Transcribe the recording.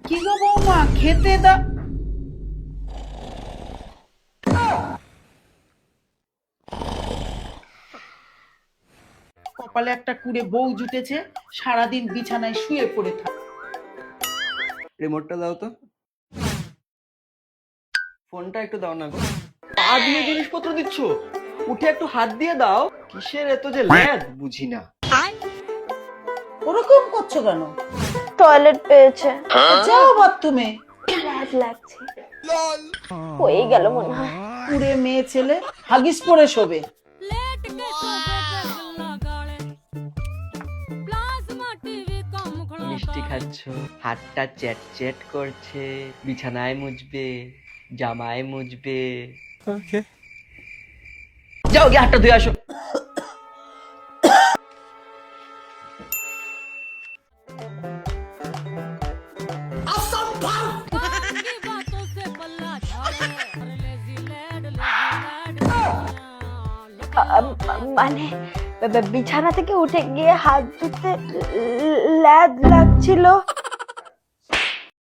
কি গো বৌমা, খেতে দাও। কপালে একটা কুড়ে বউ জুটেছে, সারাদিন বিছানায় শুয়ে পড়ে থাকে। রিমোটটা দাও তো, ফোনটা একটু দাও না গো। পা দিয়ে জিনিসপত্র দিচ্ছ, উঠে একটু হাত দিয়ে দাও। কিসের এত যে ল্যাদ বুঝি না। ওরকম করছো কেন? টয়লেট পেয়েছে, যাও বাথরুমে। লাজ লাগছে। হয়ে গেল মনে হয়। কুড়ে মেয়ে ছেলে হাগিস পরে শোবে। মিষ্টি খাচ্ছ, হাতটা চ্যাট চ্যাট করছে, বিছানায় মুছবে, জামায় মুছবে। যাও গিয়ে হাতটা ধুয়ে আসো। মানে বিছানা থেকে উঠে গিয়ে হাত ধুতে লাজ লাগছিল।